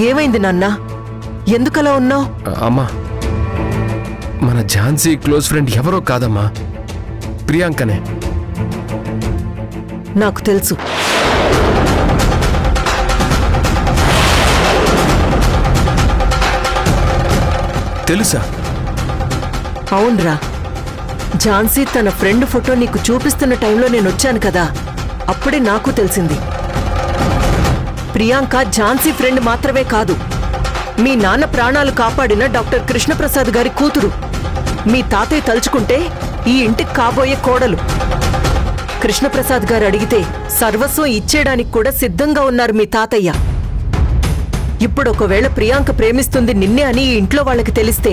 ఏమైంది నాన్న? ఎందుకలా ఉన్నావు? అమ్మా, మన ఝాన్సీ క్లోజ్ ఫ్రెండ్ ఎవరో కాదమ్మా, ప్రియాంకనే. నాకు తెలుసు. తెలుసా? అవునరా, ఝాన్సీ తన ఫ్రెండ్ ఫోటో నీకు చూపిస్తున్న టైంలో నేను వచ్చాను కదా, అప్పుడే నాకు తెలిసింది. ప్రియాంక ఝాన్సీ ఫ్రెండ్ మాత్రమే కాదు, మీ నాన్న ప్రాణాలు కాపాడిన డాక్టర్ కృష్ణప్రసాద్ గారి కూతురు. మీ తాతయ్య తలుచుకుంటే ఈ ఇంటికి కాబోయే కోడలు. కృష్ణప్రసాద్ గారు అడిగితే సర్వస్వం ఇచ్చేయడానికి కూడా సిద్ధంగా ఉన్నారు మీ తాతయ్య. ఇప్పుడు ఒకవేళ ప్రియాంక ప్రేమిస్తుంది నిన్నే అని ఈ ఇంట్లో వాళ్ళకి తెలిస్తే,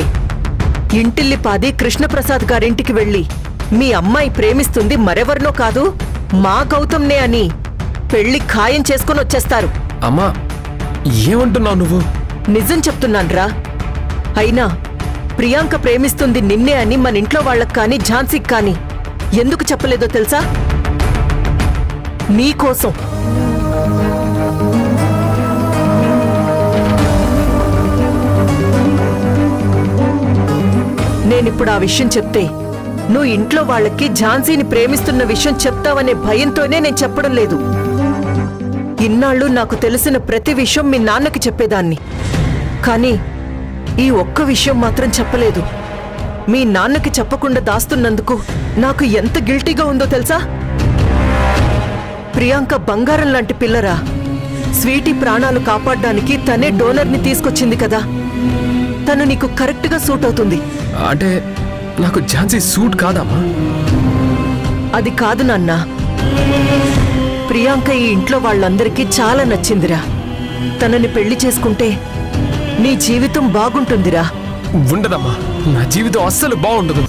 ఇంటిల్లిపాది కృష్ణప్రసాద్ గారింటికి వెళ్ళి మీ అమ్మాయి ప్రేమిస్తుంది మరెవరినో కాదు మా గౌతమ్నే అని పెళ్లి ఖాయం చేసుకుని వచ్చేస్తారు. అమ్మా, ఏమంటున్నావు నువ్వు? నిజం చెప్తున్నాన్రా. అయినా ప్రియాంక ప్రేమిస్తుంది నిన్నే అని మన ఇంట్లో వాళ్ళకి కానీ ఝాన్సీకి కానీ ఎందుకు చెప్పలేదో తెలుసా? నీకోసం. నేనిప్పుడు ఆ విషయం చెప్తే నువ్వు ఇంట్లో వాళ్ళకి ఝాన్సీని ప్రేమిస్తున్న విషయం చెప్తావనే భయంతోనే నేను చెప్పడం లేదు. ఇన్నాళ్ళు నాకు తెలిసిన ప్రతి విషయం మీ నాన్నకి చెప్పేదాన్ని, కానీ ఈ ఒక్క విషయం మాత్రం చెప్పలేదు. మీ నాన్నకి చెప్పకుండా దాస్తున్నందుకు నాకు ఎంత గిల్టీగా ఉందో తెలుసా? ప్రియాంక బంగారం లాంటి పిల్లరా. స్వీటీ ప్రాణాలు కాపాడడానికి తనే డోనర్ని తీసుకొచ్చింది కదా, తను నీకు కరెక్ట్గా సూట్ అవుతుంది. అంటే నాకు ఝాన్సీ సూట్ కాదమ్మా? అది కాదు నాన్న, ప్రియాంక ఈ ఇంట్లో వాళ్ళందరికీ చాలా నచ్చిందిరా. తనని పెళ్లి చేసుకుంటే నీ జీవితం బాగుంటుందిరా. ఉండదమ్మా, నా జీవితం అస్సలు బాగుండదు.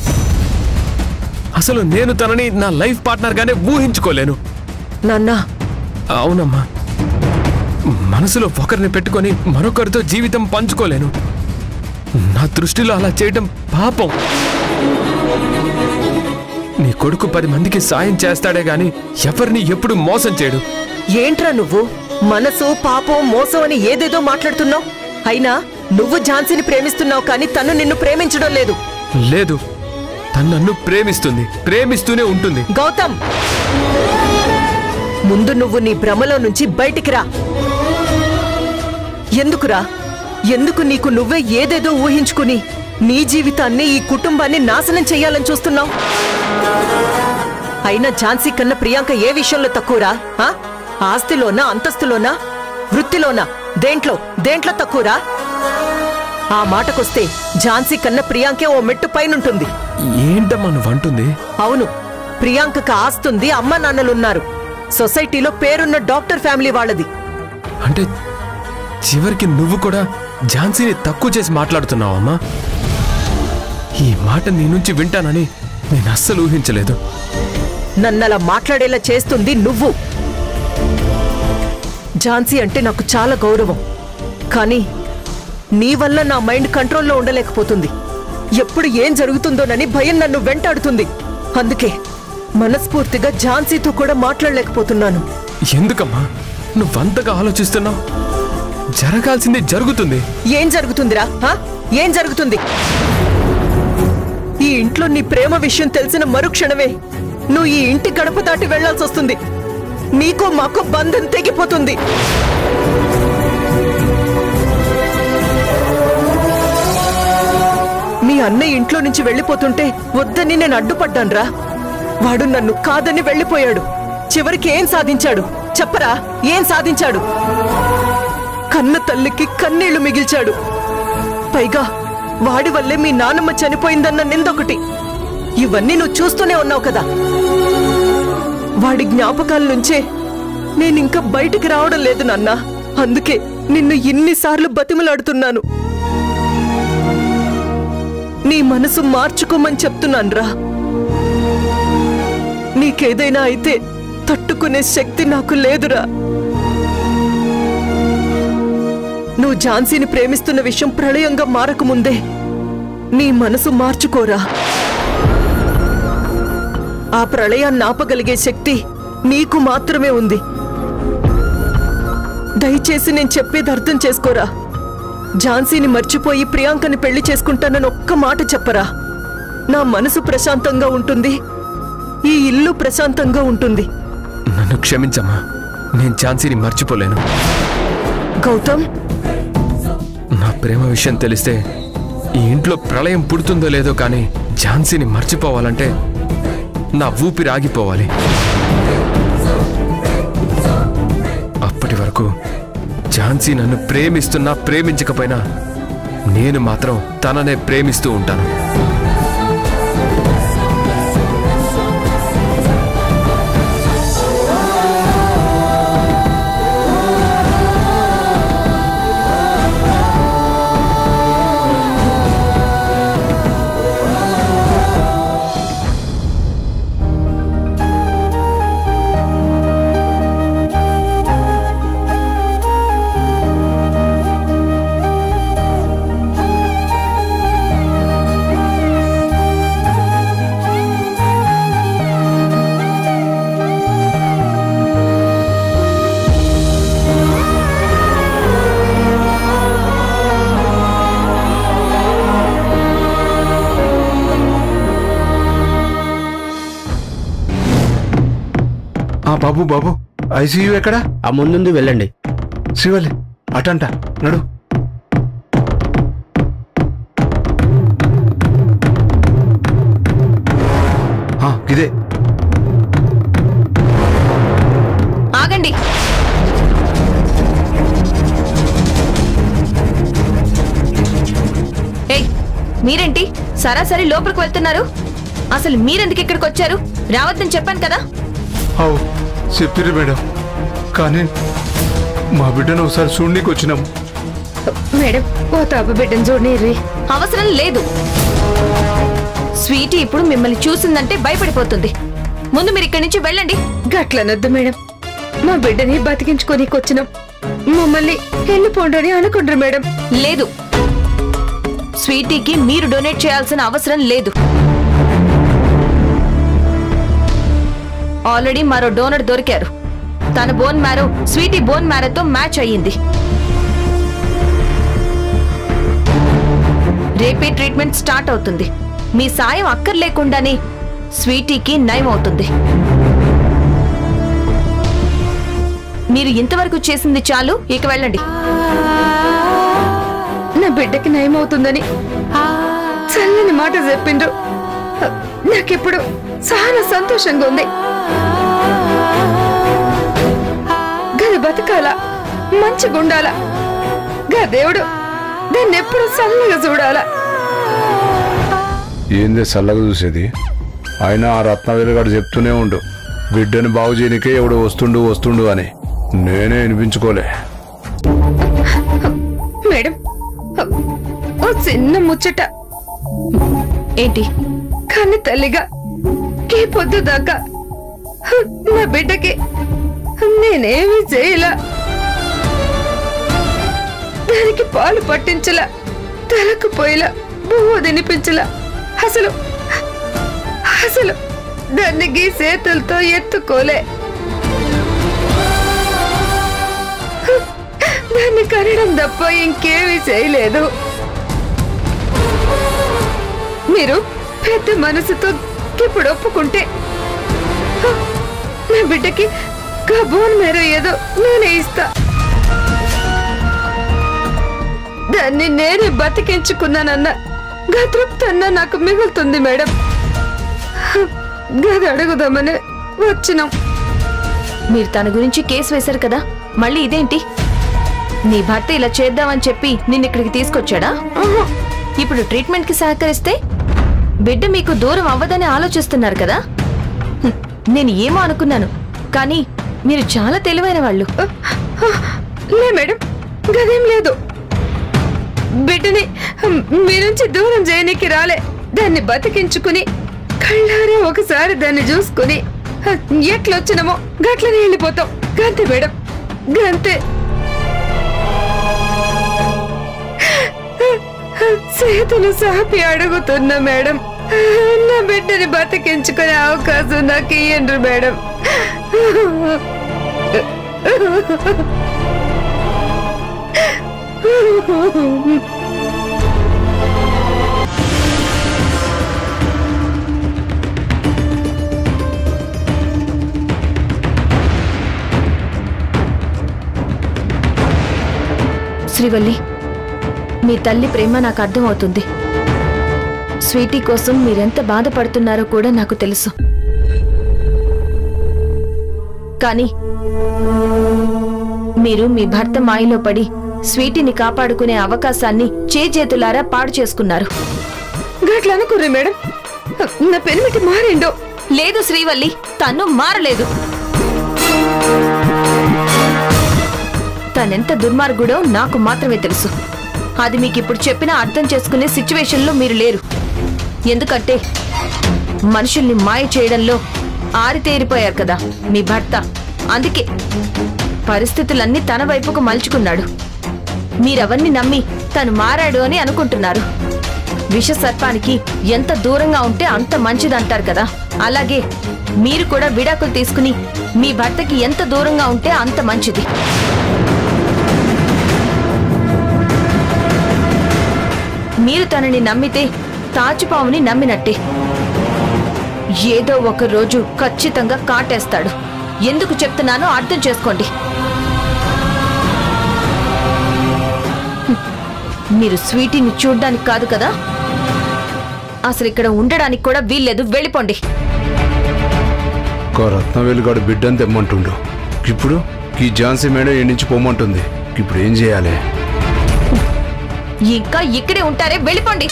అసలు నేను తనని నా లైఫ్ పార్ట్నర్ గానే ఊహించుకోలేను. నాన్నా. అవునమ్మా, మనసులో ఒకరిని పెట్టుకొని మరొకరితో జీవితం పంచుకోలేను. నా దృష్టిలో అలా చేయడం పాపం. నీ కొడుకు 10 మందికి సాయం చేస్తాడే గాని ఎవరిని ఎప్పుడు మోసం చేయడు. ఏంట్రా నువ్వు మనసు పాపం మోసం అని ఏదేదో మాట్లాడుతున్నావు? అయినా నువ్వు ఝాన్సీని ప్రేమిస్తున్నావు కానీ తను నిన్ను ప్రేమించడం లేదు. లేదు, తను నన్ను ప్రేమిస్తుంది, ప్రేమిస్తూనే ఉంటుంది. గౌతమ్, ముందు నువ్వు నీ భ్రమలో నుంచి బయటికి రా. ఎందుకురా? ఎందుకు నీకు నువ్వే ఏదేదో ఊహించుకుని నీ జీవితాన్ని ఈ కుటుంబాన్ని నాశనం చెయ్యాలని చూస్తున్నావు? అయినా ఝాన్సీ కన్నా ప్రియాంక ఏ విషయంలో తక్కువరా? ఆస్తిలోనా, అంతస్తులోనా, వృత్తిలోనా, దేంట్లో తక్కువరా? ఆ మాటకొస్తే ఝాన్సీ కన్నా ప్రియాంకే ఓ మెట్టు పైనుంటుంది. ఏంటమ్మా నువ్వు అంటుంది? అవును, ప్రియాంకకు ఆస్తుంది, అమ్మ నాన్నలున్నారు, సొసైటీలో పేరున్న డాక్టర్ ఫ్యామిలీ వాళ్ళది. అంటే చివరికి నువ్వు కూడా ఝాన్సీని తక్కువ చేసి మాట్లాడుతున్నావమ్మా? ఈ మాట నీ నుంచి వింటానని నేను అస్సలు ఊహించలేదు. నన్నలా మాట్లాడేలా చేస్తుంది నువ్వు. ఝాన్సీ అంటే నాకు చాలా గౌరవం, కానీ నీ వల్ల నా మైండ్ కంట్రోల్లో ఉండలేకపోతుంది. ఎప్పుడు ఏం జరుగుతుందోనని భయం నన్ను వెంటాడుతుంది. అందుకే మనస్ఫూర్తిగా ఝాన్సీతో కూడా మాట్లాడలేకపోతున్నాను. ఎందుకమ్మా నువ్వంతగా ఆలోచిస్తున్నావు? జరగాల్సింది జరుగుతుంది. ఏం జరుగుతుందిరా? ఏం జరుగుతుంది? ఈ ఇంట్లో నీ ప్రేమ విషయం తెలిసిన మరుక్షణమే నువ్వు ఈ ఇంటి గడప దాటి వెళ్లాల్సి వస్తుంది. నీకు మాకు బంధం తెగిపోతుంది. మీ అన్నయ్య ఇంట్లో నుంచి వెళ్లిపోతుంటే వద్దని నేను అడ్డుపడ్డాన్రా. వాడు నన్ను కాదని వెళ్లిపోయాడు. చివరికి ఏం సాధించాడు చెప్పరా? ఏం సాధించాడు? కన్న తల్లికి కన్నీళ్లు మిగిల్చాడు. పైగా వాడి వల్లే మీ నాన్నమ్మ చనిపోయిందన్న నిందొకటి. ఇవన్నీ నువ్వు చూస్తూనే ఉన్నావు కదా. వాడి జ్ఞాపకాల నుంచే నేనింకా బయటికి రావడం లేదు నాన్న. అందుకే నిన్ను ఇన్నిసార్లు బతిమలాడుతున్నాను. నీ మనసు మార్చుకోమని చెప్తున్నాన్రా. నీకేదైనా అయితే తట్టుకునే శక్తి నాకు లేదురా. నువ్వు ఝాన్సీని ప్రేమిస్తున్న విషయం ప్రళయంగా మారకముందే నీ మనసు మార్చుకోరా. ఆ ప్రళయాన్ని ఆపగలిగే శక్తి నీకు మాత్రమే ఉంది. దయచేసి నేను చెప్పేది అర్థం చేసుకోరా. ఝాన్సీని మర్చిపోయి ప్రియాంకని పెళ్లి చేసుకుంటానని ఒక్క మాట చెప్పరా. నా మనసు ప్రశాంతంగా ఉంటుంది, ఈ ఇల్లు ప్రశాంతంగా ఉంటుంది. నన్ను క్షమించమ్మా, నేను ఝాన్సీని మర్చిపోలేను. గౌతమ్, నా ప్రేమ విషయం తెలిస్తే ఈ ఇంట్లో ప్రళయం పుడుతుందో లేదో కానీ ఝాన్సీని మర్చిపోవాలంటే నా ఊపిరి ఆగిపోవాలి. అప్పటి వరకు ఝాన్సీ నన్ను ప్రేమిస్తున్నా ప్రేమించకపోయినా నేను మాత్రం తననే ప్రేమిస్తూ ఉంటాను. బాబు బాబు, ఐసీయూ ఎక్కడ? ఆ ముందుంది, వెళ్ళండి. శివలి అటంట నడు. ఇదే. ఆగండి. ఏయ్, మీరేంటి సరాసరి లోపలికి వెళ్తున్నారు? అసలు మీరెందుకు ఇక్కడికి వచ్చారు? రావద్దని చెప్పాను కదా. అవు చెప్పిరు మేడం, కానీ మా బిడ్డను ఒకసారి చూడనీకి వచ్చినాం. మేడం, ఓ తాప బిడ్డను చూడనీరి. అవసరం లేదు. స్వీటీ ఇప్పుడు మిమ్మల్ని చూసిందంటే భయపడిపోతుంది. ముందు మీరు ఇక్కడి నుంచి వెళ్ళండి. గట్లనొద్దు మేడం, మా బిడ్డని బతికించుకోనీకి వచ్చినాం. మమ్మల్ని వెళ్ళిపోండి అనుకుంటారు మేడం. లేదు, స్వీటీకి మీరు డొనేట్ చేయాల్సిన అవసరం లేదు. ఆల్రెడీ మరో డోనర్ దొరికారు. తన బోన్ మ్యారో స్వీటీ బోన్ మ్యారోతో మ్యాచ్ అయ్యింది. రేపే ట్రీట్మెంట్ స్టార్ట్ అవుతుంది. మీ సాయం అక్కర్లేకుండానే స్వీటీకి నయం అవుతుంది. మీరు ఇంతవరకు చేసింది చాలు, ఇక వెళ్ళండి. నా బిడ్డకి నయం అవుతుందని చల్లని మాట చెప్పిండ్రు. నాకిప్పుడు చాలా సంతోషంగా ఉంది. గది బతకాలా, మంచిగా ఉండాలా, గా దేవుడు దాన్ని ఎప్పుడు చల్లగా చూడాలా. ఏందే చల్లగా చూసేది? ఆయన ఆ రత్నవేలుగాడు చెప్తూనే ఉండు, బిడ్డను బాగు చేయనికే ఎవడు వస్తుండు వస్తుండు అని. నేనే వినిపించుకోలే. మేడం, ఓ చిన్న ముచ్చట. ఏంటి? కానీ తల్లిగా ఈ పొద్దు దాకా నా బిడ్డకి నేనేమీ చేయలా. దానికి పాలు పట్టించలా, తలకు పోయిలా, బువ్వ తినిపించలా. అసలు అసలు దాన్ని గీ చేతులతో ఎత్తుకోలే. దాన్ని కనడం తప్ప ఇంకేమీ చేయలేదు. మీరు పెద్ద మనసుతో ఇప్పుడు ఒప్పుకుంటే నా బిడ్డకి కబోన్ మేరో ఏదో నేనే ఇస్తా. దాన్ని నేనే బతికించుకున్నానన్న గతృప్తన్నా నాకు మిగులుతుంది మేడం. గది అడుగుదామని వచ్చినాం. మీరు తన గురించి కేసు వేశారు కదా, మళ్ళీ ఇదేంటి? నీ భర్త ఇలా చేద్దామని చెప్పి నిన్నిక్కడికి తీసుకొచ్చాడా? ఇప్పుడు ట్రీట్మెంట్ కి సహకరిస్తే బిడ్డ మీకు దూరం అవ్వదని ఆలోచిస్తున్నారు కదా. నేను ఏమో అనుకున్నాను, కానీ మీరు చాలా తెలివైన వాళ్ళు. లే మేడం, గదేం లేదు. బిడ్డని మీ నుంచి దూరం చేయనీకి రాలే. దాన్ని బతికించుకుని కళ్ళారే ఒకసారి దాన్ని చూసుకుని ఎట్లొచ్చినామో గట్లనే వెళ్ళిపోతాం. గంతే మేడం, గంతే. చేతులు సాపి అడుగుతున్నా మేడం, నా బిడ్డని బతికించుకునే అవకాశం నాకు ఇయ్యండి మేడం. శ్రీవల్లి, మీ తల్లి ప్రేమ నాకు అర్థమవుతుంది. స్వీటీ కోసం మీరెంత బాధపడుతున్నారో కూడా నాకు తెలుసు. కానీ మీరు మీ భర్త మాయలో పడి స్వీటీని కాపాడుకునే అవకాశాన్ని చేతులారా పాడు చేసుకున్నారు. గట్ల అనుకుర్రి మేడం, నా పెనిమిటి మారిండో. లేదు శ్రీవల్లి, తను మారలేదు. తనెంత దుర్మార్గుడో నాకు మాత్రమే తెలుసు. అది మీకు ఇప్పుడు చెప్పినా అర్థం చేసుకునే సిచ్యువేషన్లో మీరు లేరు. ఎందుకంటే మనుషుల్ని మాయ చేయడంలో ఆరితేరిపోయారు కదా మీ భర్త. అందుకే పరిస్థితులన్నీ తన వైపుకు మలుచుకున్నాడు. మీరవన్నీ నమ్మి తను మారాడు అని అనుకుంటున్నారు. విష సర్పానికి ఎంత దూరంగా ఉంటే అంత మంచిదంటారు కదా. అలాగే మీరు కూడా విడాకులు తీసుకుని మీ భర్తకి ఎంత దూరంగా ఉంటే అంత మంచిది. మీరు తనని నమ్మితే తాచుపావుని నమ్మినట్టే. ఏదో ఒక రోజు ఖచ్చితంగా కాటేస్తాడు. ఎందుకు చెప్తున్నానో అర్థం చేసుకోండి. మీరు స్వీటీని చూడ్డానికి కాదు కదా, అసలు ఇక్కడ ఉండడానికి కూడా వీల్లేదు. వెళ్ళిపోండి. రత్నవేలుగాడు బిడ్డని తెమ్మంటుండు. ఇప్పుడు ఈ ఝాన్సీ మేడం ఈ నుంచి పోమంటుంది. ఇప్పుడు ఏం చేయాలి? ఇంకా ఇక్కడే ఉంటారే, వెళ్ళిపోండి.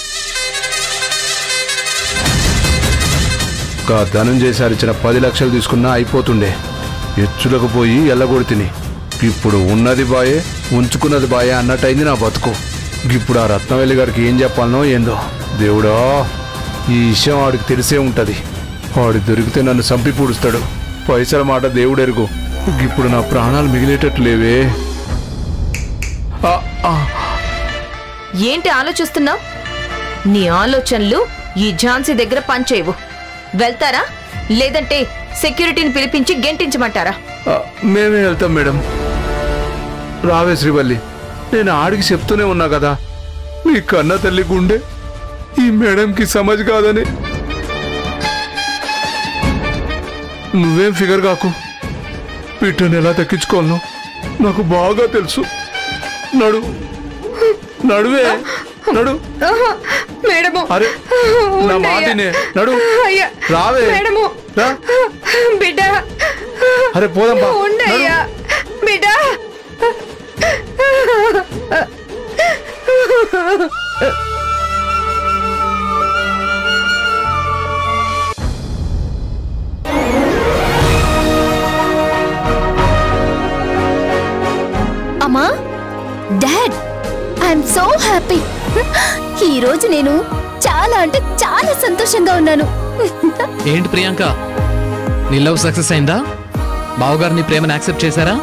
ధనంజయ్ సార్ ఇచ్చిన 10 లక్షలు తీసుకున్నా అయిపోతుండే. ఎచ్చులకు పోయి ఎల్లగొడితిని. ఇప్పుడు ఉన్నది బాయే, ఉంచుకున్నది బాయే అన్నట్టయింది నా బతుకు. ఇప్పుడు ఆ రత్నవేలి గారికి ఏం చెప్పాలనో ఏందో. దేవుడా, ఈ విషయం వాడికి తెలిసే ఉంటది. వాడు దొరికితే నన్ను చంపి పూడుస్తాడు. పైసల మాట దేవుడెరుగు. ఇప్పుడు నా ప్రాణాలు మిగిలేటట్టు లేవే. ఏంటి ఆలోచిస్తున్నావు? నీ ఆలోచనలు ఈ ఝాన్సీ దగ్గర పనిచేయవు. వెళ్తారా, లేదంటే సెక్యూరిటీని పిలిపించి గెంటించమంటారా? మేమే వెళ్తాం మేడం. రావే శ్రీవల్లి, నేను ఆడికి చెప్తూనే ఉన్నా కదా, నీ కన్న తల్లి గుండె ఈ మేడంకి సమజ్ కాదని. నువ్వేం ఫిగర్ కాకు. పిట్టని ఎలా దక్కించుకోవాలనో నాకు బాగా తెలుసు. నడువే, నడు. మేడము, అరే నా మాటినే, నడు. రావే బిడ్డ. అరే పోదాం. ఉండయ్యా బిడ్డ. అమ్మా, డాడ్, ఐఎమ్ సో హ్యాపీ. ఈ రోజు నేను చాలా అంటే చాలా సంతోషంగా ఉన్నాను. ఏంటి ప్రియాంక, నీ లవ్ సక్సెస్ అయిందా? బావగారు నీ ప్రేమను యాక్సెప్ట్ చేశారా?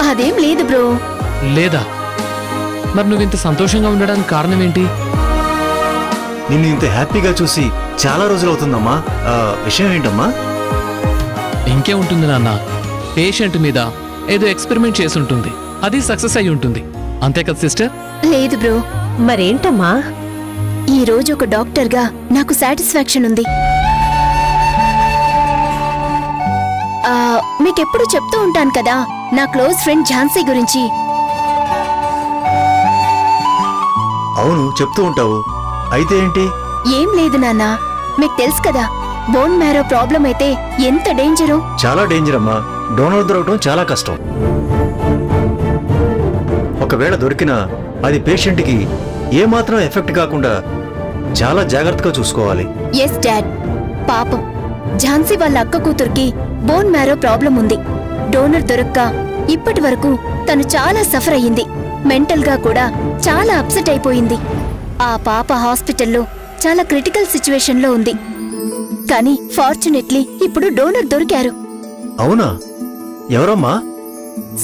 అదేం లేదు బ్రో. లేదా? మరి నువ్వు ఇంత సంతోషంగా ఉండడానికి కారణం ఏంటి? నిన్ను ఇంత హ్యాపీగా చూసి చాలా రోజులు అవుతుందమ్మా. విషయం ఏంటమ్మా? ఇంకే ఉంటుంది నాన్న, పేషెంట్ మీద ఏదో ఎక్స్పెరిమెంట్ చేసి ఉంటుంది. అది సక్సెస్ అయి ఉంటుంది. అంతే కదా సిస్టర్? లేదు బ్రో. మరేంటమ్మా? ఈ రోజు ఒక డాక్టర్గా నాకు సాటిస్ఫాక్షన్ ఉంది. మీకెప్పుడు చెప్తూ ఉంటాను కదా నా క్లోజ్ ఫ్రెండ్ ఝాన్సీ గురించి. అవును, చెప్తూ ఉంటావు. అయితే ఏంటి? ఏం లేదు నాన్న, మీకు తెలుసు కదా బోన్ మ్యారో ప్రాబ్లం అయితే ఎంత డేంజరో. చాలా డేంజర్ అమ్మా. డోనర్ దొరకడం చాలా కష్టం. ఒకవేళ దొరికినా అది పేషెంట్కి ఏమాత్రం ఎఫెక్ట్ కాకుండా చాలా జాగ్రత్తగా చూసుకోవాలి. Yes dad. పాపం ఝాన్సీ వాళ్ళ అక్క కూతురికి బోన్ మ్యారో ప్రాబ్లం ఉంది. డోనర్ దొరక్క ఇప్పటి వరకు తను చాలా సఫర్ అయ్యింది. మెంటల్ గా కూడా చాలా అప్సెట్ అయిపోయింది. ఆ పాప హాస్పిటల్లో చాలా క్రిటికల్ సిచ్యువేషన్ లో ఉంది. కానీ ఫార్చునేట్లీ ఇప్పుడు డోనర్ దొరికారు. అవునా? ఎవరమ్మా?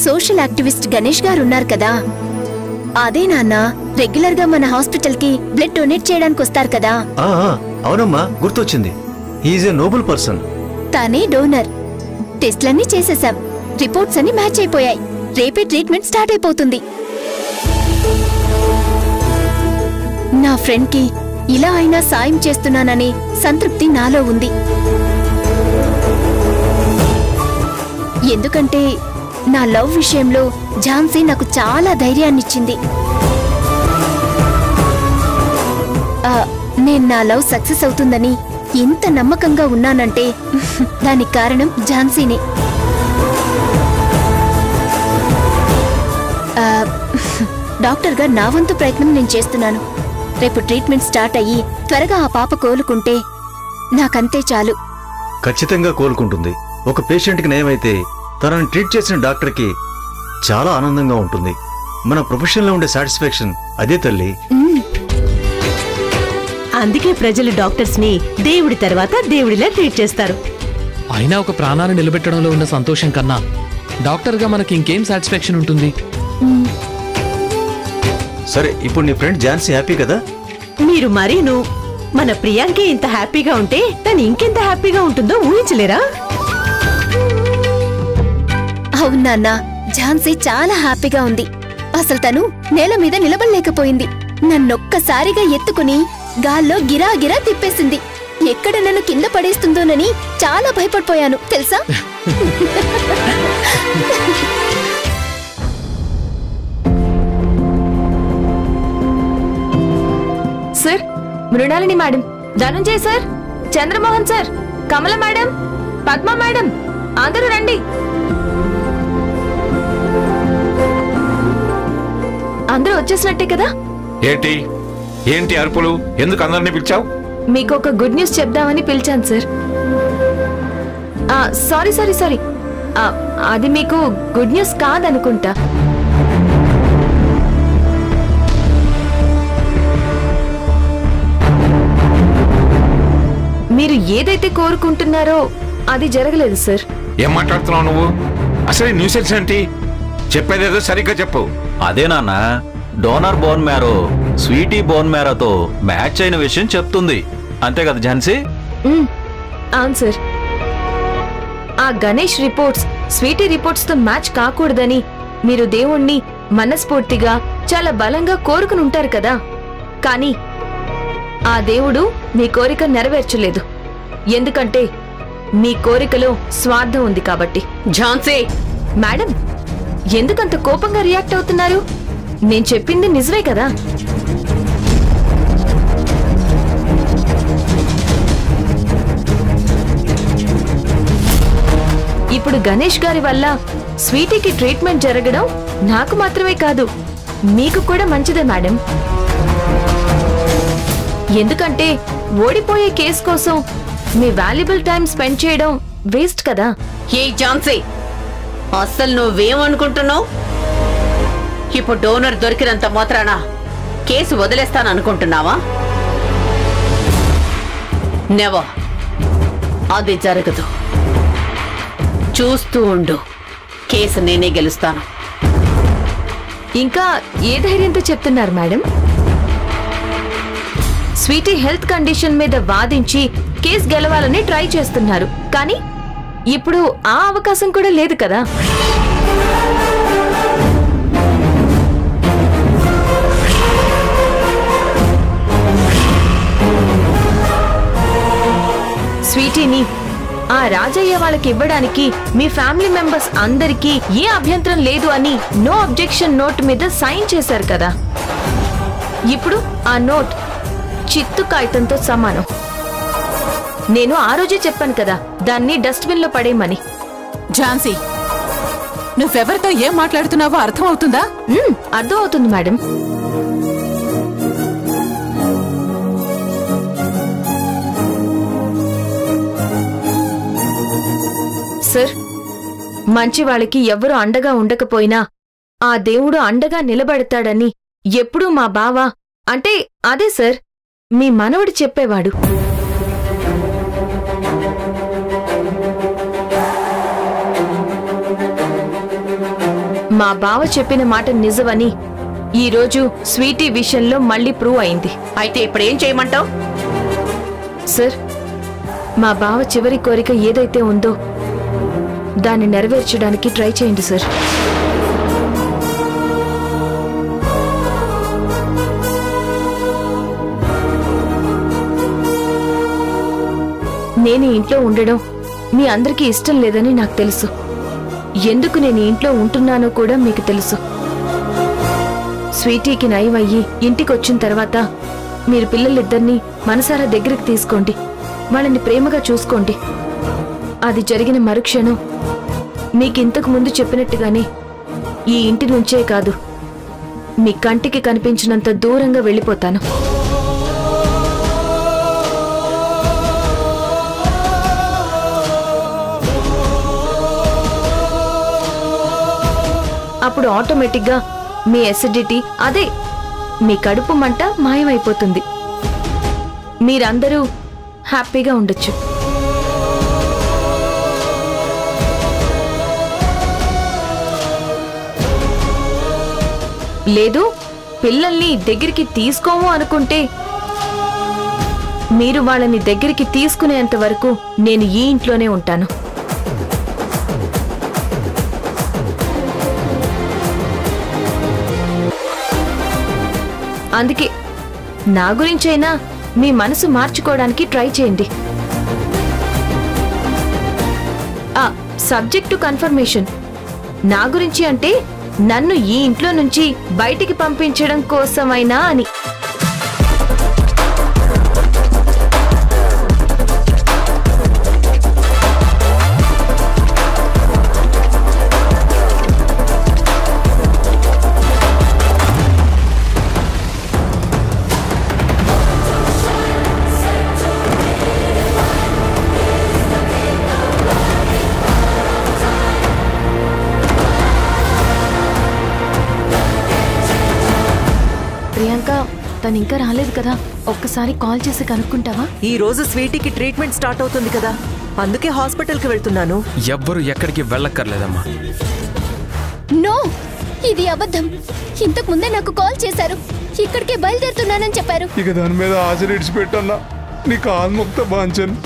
సోషల్ యాక్టివిస్ట్ గణేష్ గారు ఉన్నారు కదా, అదే నాన్న, రెగ్యులర్ గా మన హాస్పిటల్ కి బ్లడ్ డొనేట్ చేయడానికి వస్తారు కదా. అవునమ్మా, గుర్తొచ్చింది. Is a Nobel person. తనే డోనర్. టెస్ట్లన్నీ చేసేసాం, రిపోర్ట్స్ అన్ని మ్యాచ్ అయిపోయాయి. రేపే ట్రీట్మెంట్ స్టార్ట్ అయిపోతుంది. నా ఫ్రెండ్ కి ఇలా అయినా సాయం చేస్తున్నాననే సంతృప్తి నాలో ఉంది. ఎందుకంటే నా లవ్ విషయంలో ఝాన్సీ నాకు చాలా ధైర్యాన్నిచ్చింది. నేను నా లవ్ సక్సెస్ అవుతుందని ఎంత నమ్మకంగా ఉన్నానంటే దానికి కారణం ఝాన్సీనే. డాక్టర్గా నా వంతు ప్రయత్నం నేను చేస్తున్నాను. రేపు ట్రీట్మెంట్ స్టార్ట్ అయ్యి త్వరగా ఆ పాప కోలుకుంటే నాకంతే చాలు. ఖచ్చితంగా కోలుకుంటుంది. ఒక పేషెంట్కి నయమైతే తనని ట్రీట్ చేసిన డాక్టర్కి చాలా ఆనందంగా ఉంటుంది. మన ప్రొఫెషన్లో ఉండే సాటిస్ఫాక్షన్ అదే తల్లి. అందుకే ప్రజలు డాక్టర్స్ ని దేవుడి తర్వాత దేవుడిలా ట్రీట్ చేస్తారు. అయినా ఒక ప్రాణాన్ని నిలబెట్టడంలో ఉన్న సంతోషం కన్నా డాక్టర్గా మనకి ఇంకేం సాటిస్ఫాక్షన్ ఉంటుంది? సరే, ఇప్పుడు నీ ఫ్రెండ్ ఝాన్సీ హ్యాపీ కదా? మీరు మరీను మన ప్రియాంకే ఇంత హ్యాపీగా ఉంటే తను ఇంకెంత హ్యాపీగా ఉంటుందో ఊహించలేరా? అవునా, ఝాన్సీ చాలా హ్యాపీగా ఉంది. అసలు తను నేల మీద నిలబడలేకపోయింది. నన్నొక్కసారిగా ఎత్తుకుని గాల్లో గిరా గిరా తిప్పేసింది. ఎక్కడ నన్ను కింద పడేస్తుందోనని చాలా భయపడిపోయాను తెలుసా. Sir, Mrinalini madam, Dhananjay sir, Chandramohan sir, Kamala madam, Padma madam, అందరూ రండి. అందరూ వచ్చేసినట్టే కదా? ఏంటి ఏంటి అరుపులు? ఎందుకు అందరినీ పిలిచావు? మీకు ఒక గుడ్ న్యూస్ చెప్దామని పిలిచాను సార్. సారీ సారీ సారీ, అది మీకు గుడ్ న్యూస్ కాదనుకుంటా. మీరు ఏదైతే కోరుకుంటున్నారో అది జరగలేదు సార్. ఏం మాట్లాడుతున్నావు నువ్వు? అసలు న్యూసెన్స్ ఏంటి? చెప్పేదేదో సరిగ్గా చెప్పు. అదే నాన్న, donor bone marrow Sweety bone మ్యారోతో మ్యాచ్ అయిన విషయం చెప్తుంది. అంతే కదా ఝాన్సీ? అవును సార్. ఆ గణేష్ రిపోర్ట్స్ స్వీటీ రిపోర్ట్స్ తో మ్యాచ్ కాకూడదని మీరు దేవుణ్ణి మనస్ఫూర్తిగా చాలా బలంగా కోరుకుని ఉంటారు కదా. కానీ ఆ దేవుడు మీ కోరిక నెరవేర్చలేదు. ఎందుకంటే మీ కోరికలో స్వార్థం ఉంది కాబట్టి. ఝాన్సీ మేడం, ఎందుకంత కోపంగా రియాక్ట్ అవుతున్నారు? నేను చెప్పింది నిజమే కదా. ఇప్పుడు గణేష్ గారి వల్ల స్వీటీకి ట్రీట్మెంట్ జరగడం నాకు మాత్రమే కాదు, మీకు కూడా మంచిదే మేడం. ఎందుకంటే ఓడిపోయే కేసు కోసం మీ వాల్యుబుల్ టైం స్పెండ్ చేయడం వేస్ట్ కదా. ఏ ఝాన్సీ, అస్సలు నువ్వేమనుకుంటున్నావు? ఇప్పుడు డోనర్ దొరికినంత మాత్రాన కేసు వదిలేస్తాననుకుంటున్నావా? నెవర్. అది జరగదు. చూస్తూ ఉండు, కేసు నేనే గెలుస్తాను. ఇంకా ఏ ధైర్యంతో చెప్తున్నారు మేడం? స్వీటీ హెల్త్ కండిషన్ మీద వాదించి కేసు గెలవాలని ట్రై చేస్తున్నారు. కానీ ఇప్పుడు ఆ అవకాశం కూడా లేదు కదా. స్వీటీని ఆ రాజయ్య వాళ్ళకి ఇవ్వడానికి మీ ఫ్యామిలీ మెంబర్స్ అందరికీ ఏ అభ్యంతరం లేదు అని నో అబ్జెక్షన్ నోట్ మీద సైన్ చేశారు కదా. ఇప్పుడు ఆ నోట్ చిత్తు కాగితంతో సమానం. నేను ఆ రోజే చెప్పాను కదా దాన్ని డస్ట్బిన్ లో పడేయమని. ఝాన్సీ, నువ్వెవరితో ఏం మాట్లాడుతున్నావో అర్థం అవుతుందా? అర్థం అవుతుంది మేడం. సార్, మంచి వాళ్ళకి ఎవరు అండగా ఉండకపోయినా ఆ దేవుడు అండగా నిలబడతాడని ఎప్పుడూ మా బావ, అంటే అదే సార్ మీ మనవడు చెప్పేవాడు. మా బావ చెప్పిన మాట నిజమని ఈ రోజు స్వీటీ విషయంలో మళ్ళీ ప్రూవ్ అయింది. అయితే ఇప్పుడు ఏం చేయమంటావు? సార్, మా బావ చివరి కోరిక ఏదైతే ఉందో దాన్ని నెరవేర్చడానికి ట్రై చేయండి సార్. నేను ఇంట్లో ఉండడం మీ అందరికీ ఇష్టం లేదని నాకు తెలుసు. ఎందుకు నేను ఇంట్లో ఉంటున్నానో కూడా మీకు తెలుసు. స్వీటీకి నయం అయ్యి ఇంటికొచ్చిన తర్వాత మీరు పిల్లలిద్దరినీ మనసారా దగ్గరికి తీసుకోండి, వాళ్ళని ప్రేమగా చూసుకోండి. అది జరిగిన మరుక్షణం మీకింతకు ముందు చెప్పినట్టుగానే ఈ ఇంటి నుంచే కాదు, మీ కంటికి కనిపించినంత దూరంగా వెళ్ళిపోతాను. అప్పుడు ఆటోమేటిక్గా మీ ఎసిడిటీ, అదే మీ కడుపు మంట మాయమైపోతుంది. మీరందరూ హ్యాపీగా ఉండొచ్చు. లేదు, పిల్లల్ని దగ్గరికి తీసుకోము అనుకుంటే మీరు వాళ్ళని దగ్గరికి తీసుకునేంత వరకు నేను ఈ ఇంట్లోనే ఉంటాను. అందుకే నా గురించైనా మీ మనసు మార్చుకోవడానికి ట్రై చేయండి. Subject confirmation. నా గురించి అంటే నన్ను ఈ ఇంట్లో నుంచి బయటికి పంపించడం కోసమైనా అని. ప్రియాంక, తను ఇంకా రాలేదు కదా, ఒక్కసారి కాల్ చేసి కనుక్కుంటావా? ఈ రోజు స్వీటీకి ట్రీట్మెంట్ స్టార్ట్ అవుతుంది కదా, అందుకే హాస్పిటల్కి వెళ్తున్నాను. ఎవ్వరు ఎక్కడికి వెళ్ళక్కర్లేదమ్మా. నో, ఇది అబద్ధం. ఇంతకు ముందే నాకు కాల్ చేశారు, ఇక్కడికే బయలుదేరుతున్నానని చెప్పారు. ఇక దాని మీద ఆశ ఇడిచిపెట్టన్నా, నీ కాల్ముక్త బాంచన్.